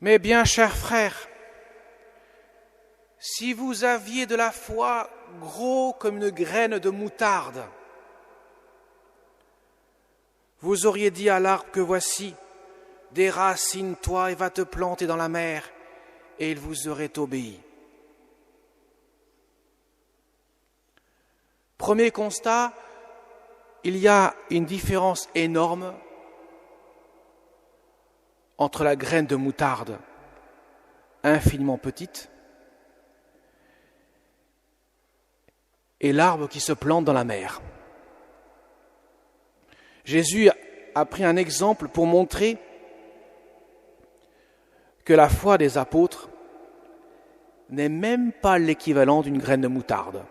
Mais bien, chers frères, si vous aviez de la foi gros comme une graine de moutarde, vous auriez dit à l'arbre que voici, déracine-toi et va te planter dans la mer, et il vous aurait obéi. Premier constat, il y a une différence énorme entre la graine de moutarde, infiniment petite, et l'arbre qui se plante dans la mer. Jésus a pris un exemple pour montrer que la foi des apôtres n'est même pas l'équivalent d'une graine de moutarde.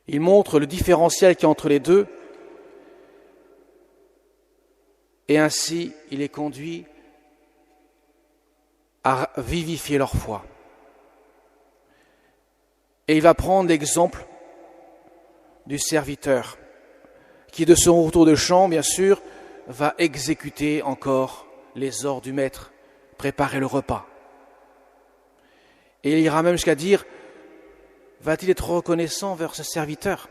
Il montre le différentiel qu'il y a entre les deux, et ainsi il les conduit à vivifier leur foi. Et il va prendre l'exemple du serviteur qui, de son retour de champ, bien sûr, va exécuter encore les ordres du maître, préparer le repas. Et il ira même jusqu'à dire, va-t-il être reconnaissant vers ce serviteur ?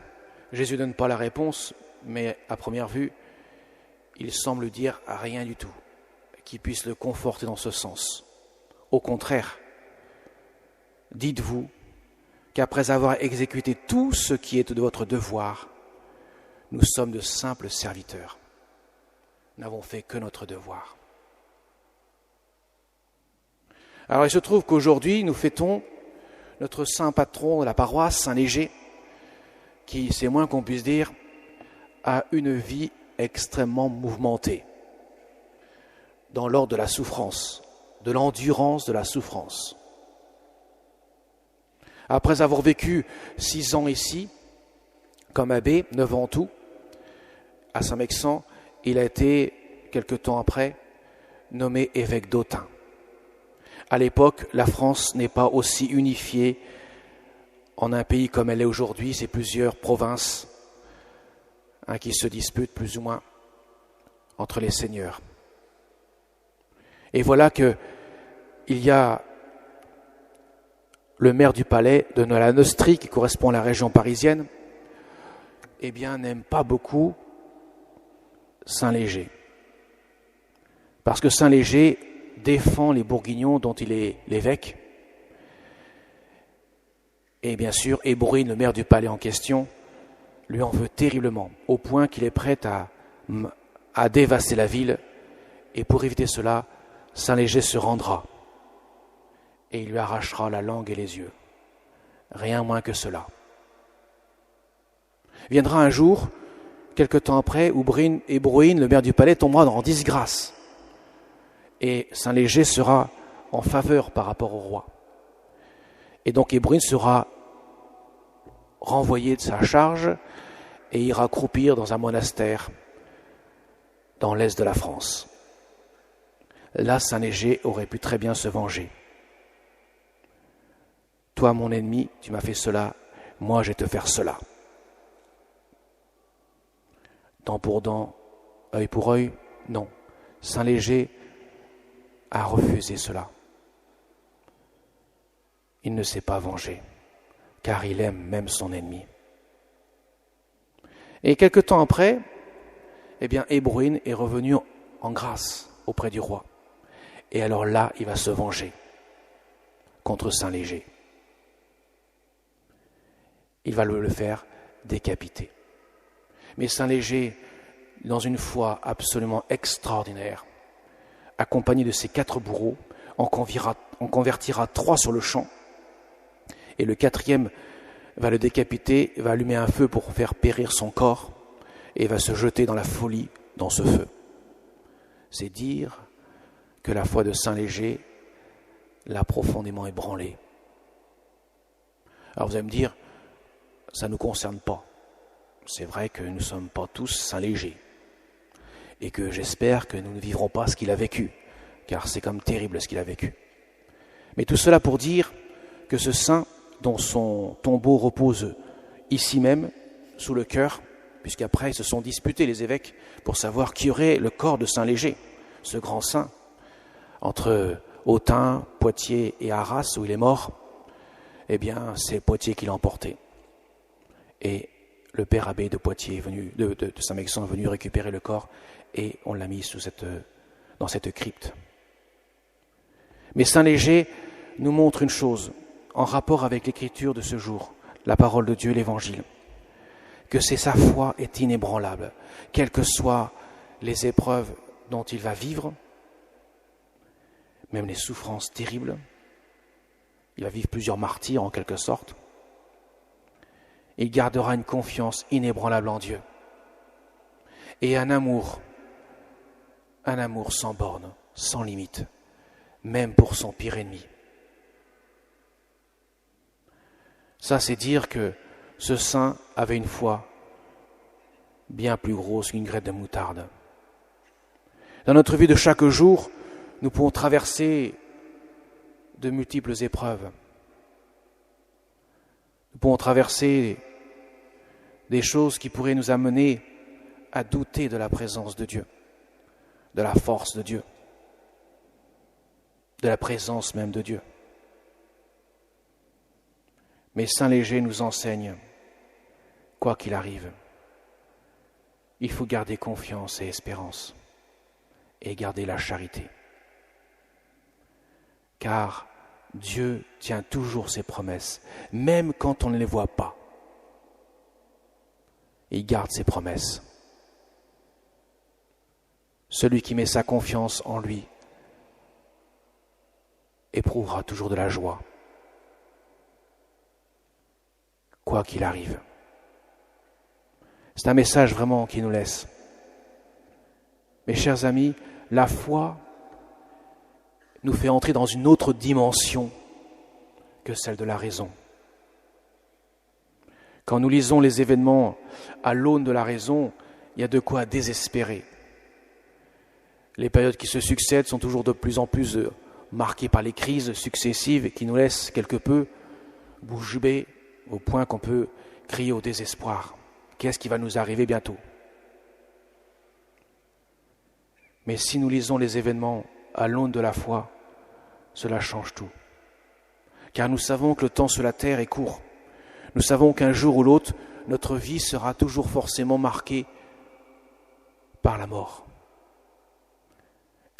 Jésus ne donne pas la réponse, mais à première vue, il semble dire rien du tout qui puisse le conforter dans ce sens. Au contraire, dites-vous qu'après avoir exécuté tout ce qui est de votre devoir, nous sommes de simples serviteurs. Nous n'avons fait que notre devoir. Alors il se trouve qu'aujourd'hui, nous fêtons notre saint patron de la paroisse, Saint Léger, qui, c'est moins qu'on puisse dire, a une vie extrêmement mouvementée, dans l'ordre de la souffrance, de l'endurance de la souffrance. Après avoir vécu 6 ans ici, comme abbé, 9 ans en tout, à Saint-Mexan, il a été, quelque temps après, nommé évêque d'Autun. À l'époque, la France n'est pas aussi unifiée en un pays comme elle est aujourd'hui, c'est plusieurs provinces qui se disputent plus ou moins entre les seigneurs. Et voilà qu'il y a le maire du palais de la Neustrie, qui correspond à la région parisienne, eh bien, n'aime pas beaucoup Saint-Léger. Parce que Saint-Léger défend les Bourguignons dont il est l'évêque. Et bien sûr, Hébrouine, le maire du palais en question, lui en veut terriblement, au point qu'il est prêt à dévaster la ville. Et pour éviter cela, Saint-Léger se rendra. Et il lui arrachera la langue et les yeux. Rien moins que cela. Viendra un jour, quelque temps après, où Hébrouine, le maire du palais, tombera en disgrâce. Et Saint-Léger sera en faveur par rapport au roi. Et donc Hébrouine sera renvoyé de sa charge et ira croupir dans un monastère dans l'est de la France. Là, Saint-Léger aurait pu très bien se venger. Toi, mon ennemi, tu m'as fait cela, moi je vais te faire cela. Dent pour dent, œil pour œil, non. Saint-Léger a refusé cela. Il ne s'est pas vengé, car il aime même son ennemi. Et quelque temps après, eh bien, Hébrouine est revenu en grâce auprès du roi. Et alors là, il va se venger contre Saint-Léger. Il va le faire décapiter. Mais Saint-Léger, dans une foi absolument extraordinaire, accompagné de ses 4 bourreaux, en convertira 3 sur le champ, et le 4e va le décapiter, va allumer un feu pour faire périr son corps, et va se jeter dans la folie, dans ce feu. C'est dire que la foi de Saint-Léger l'a profondément ébranlé. Alors vous allez me dire, ça ne nous concerne pas. C'est vrai que nous ne sommes pas tous Saint-Léger, et que j'espère que nous ne vivrons pas ce qu'il a vécu, car c'est comme terrible ce qu'il a vécu. Mais tout cela pour dire que ce saint, dont son tombeau repose ici même, sous le chœur, puisqu'après ils se sont disputés les évêques pour savoir qui aurait le corps de Saint Léger, ce grand saint, entre Autun, Poitiers et Arras, où il est mort. Eh bien, c'est Poitiers qui l'a emporté. Et le père abbé de Poitiers, de Saint-Mexan, est venu récupérer le corps et on l'a mis dans cette crypte. Mais Saint Léger nous montre une chose en rapport avec l'écriture de ce jour, la parole de Dieu, l'Évangile, que sa foi est inébranlable, quelles que soient les épreuves dont il va vivre, même les souffrances terribles. Il va vivre plusieurs martyrs en quelque sorte. Il gardera une confiance inébranlable en Dieu et un amour sans borne, sans limite, même pour son pire ennemi. Ça, c'est dire que ce saint avait une foi bien plus grosse qu'une graine de moutarde. Dans notre vie de chaque jour, nous pouvons traverser de multiples épreuves. Nous pouvons traverser des choses qui pourraient nous amener à douter de la présence de Dieu, de la force de Dieu, de la présence même de Dieu. Mais Saint Léger nous enseigne, quoi qu'il arrive, il faut garder confiance et espérance et garder la charité. Car Dieu tient toujours ses promesses, même quand on ne les voit pas. Il garde ses promesses. Celui qui met sa confiance en lui éprouvera toujours de la joie, quoi qu'il arrive. C'est un message vraiment qui nous laisse. Mes chers amis, la foi nous fait entrer dans une autre dimension que celle de la raison. Quand nous lisons les événements à l'aune de la raison, il y a de quoi désespérer. Les périodes qui se succèdent sont toujours de plus en plus marquées par les crises successives qui nous laissent quelque peu bouche bée au point qu'on peut crier au désespoir. Qu'est-ce qui va nous arriver bientôt ? Mais si nous lisons les événements à l'aune de la foi, cela change tout. Car nous savons que le temps sur la terre est court. Nous savons qu'un jour ou l'autre, notre vie sera toujours forcément marquée par la mort.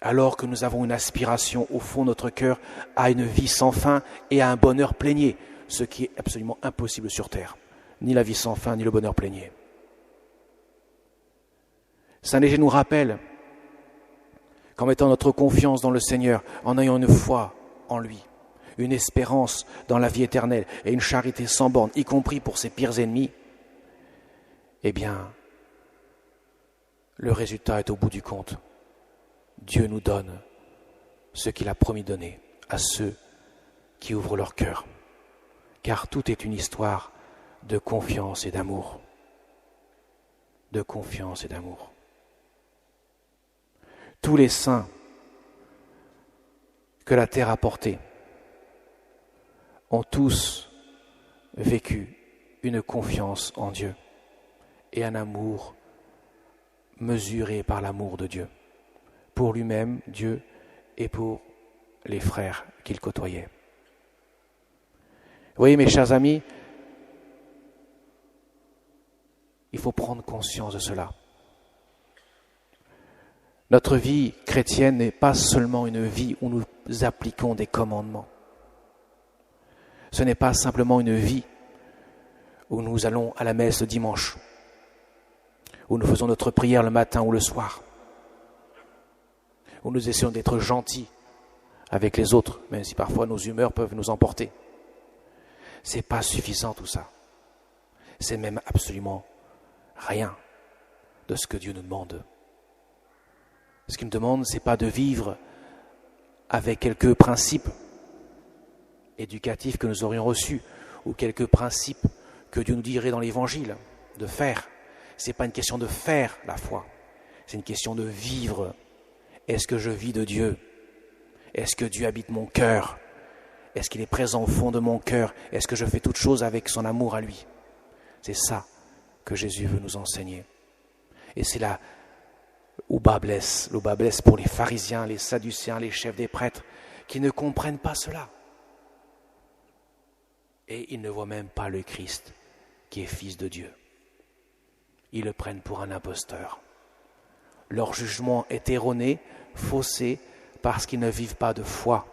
Alors que nous avons une aspiration au fond de notre cœur à une vie sans fin et à un bonheur plénier, ce qui est absolument impossible sur terre. Ni la vie sans fin, ni le bonheur plénier. Saint Léger nous rappelle qu'en mettant notre confiance dans le Seigneur, en ayant une foi en lui, une espérance dans la vie éternelle et une charité sans borne, y compris pour ses pires ennemis, eh bien, le résultat est au bout du compte. Dieu nous donne ce qu'il a promis donner à ceux qui ouvrent leur cœur. Car tout est une histoire de confiance et d'amour. De confiance et d'amour. Tous les saints que la terre a portés ont tous vécu une confiance en Dieu et un amour mesuré par l'amour de Dieu, pour lui-même, Dieu, et pour les frères qu'il côtoyait. Vous voyez, mes chers amis, il faut prendre conscience de cela. Notre vie chrétienne n'est pas seulement une vie où nous appliquons des commandements. Ce n'est pas simplement une vie où nous allons à la messe le dimanche, où nous faisons notre prière le matin ou le soir, où nous essayons d'être gentils avec les autres, même si parfois nos humeurs peuvent nous emporter. C'est pas suffisant tout ça. C'est même absolument rien de ce que Dieu nous demande. Ce qu'il nous demande, c'est pas de vivre avec quelques principes éducatifs que nous aurions reçus ou quelques principes que Dieu nous dirait dans l'Évangile de faire. C'est pas une question de faire la foi, c'est une question de vivre. Est-ce que je vis de Dieu ? Est-ce que Dieu habite mon cœur ? Est-ce qu'il est présent au fond de mon cœur ? Est-ce que je fais toute chose avec son amour à lui ? C'est ça que Jésus veut nous enseigner. Et c'est là où bas blesse pour les pharisiens, les sadducéens, les chefs des prêtres, qui ne comprennent pas cela. Et ils ne voient même pas le Christ, qui est fils de Dieu. Ils le prennent pour un imposteur. Leur jugement est erroné, faussé, parce qu'ils ne vivent pas de foi.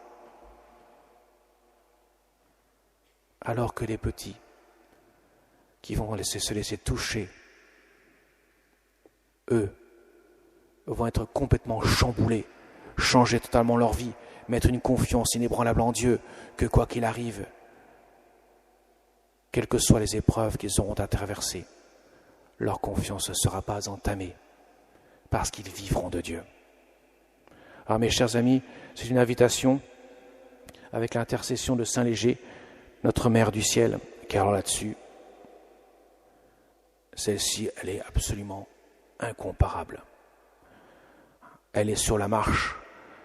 Alors que les petits, qui vont se laisser toucher, eux, vont être complètement chamboulés, changer totalement leur vie, mettre une confiance inébranlable en Dieu, que quoi qu'il arrive, quelles que soient les épreuves qu'ils auront à traverser, leur confiance ne sera pas entamée, parce qu'ils vivront de Dieu. Alors mes chers amis, c'est une invitation avec l'intercession de Saint Léger, notre Mère du ciel, car là-dessus, celle-ci, elle est absolument incomparable. Elle est sur la marche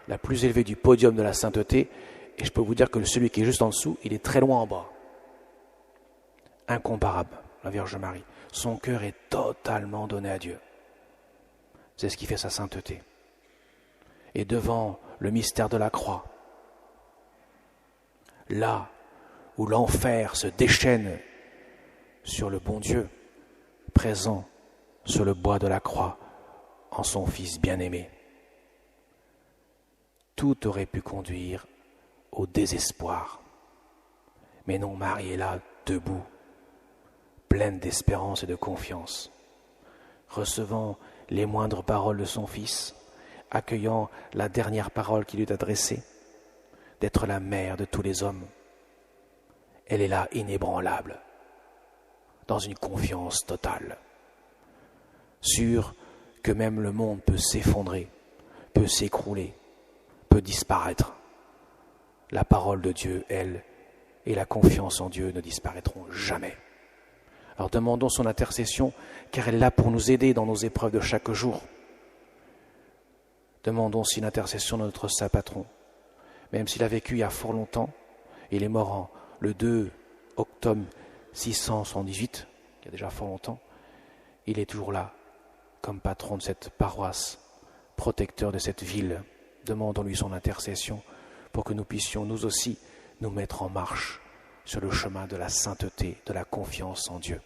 la plus élevée du podium de la sainteté, et je peux vous dire que celui qui est juste en dessous, il est très loin en bas. Incomparable, la Vierge Marie. Son cœur est totalement donné à Dieu. C'est ce qui fait sa sainteté. Et devant le mystère de la croix, là où l'enfer se déchaîne sur le bon Dieu, présent sur le bois de la croix en son Fils bien-aimé, tout aurait pu conduire au désespoir. Mais non, Marie est là, debout, pleine d'espérance et de confiance, recevant les moindres paroles de son Fils, accueillant la dernière parole qu'il lui est adressée, d'être la mère de tous les hommes. Elle est là, inébranlable, dans une confiance totale, sûre que même le monde peut s'effondrer, peut s'écrouler, peut disparaître. La parole de Dieu, elle, et la confiance en Dieu ne disparaîtront jamais. Alors demandons son intercession, car elle est là pour nous aider dans nos épreuves de chaque jour. Demandons aussi l'intercession de notre Saint Patron. Même s'il a vécu il y a fort longtemps, il est mort le 2 octobre 678, il y a déjà fort longtemps, il est toujours là, comme patron de cette paroisse, protecteur de cette ville. Demandons-lui son intercession pour que nous puissions nous aussi nous mettre en marche sur le chemin de la sainteté, de la confiance en Dieu.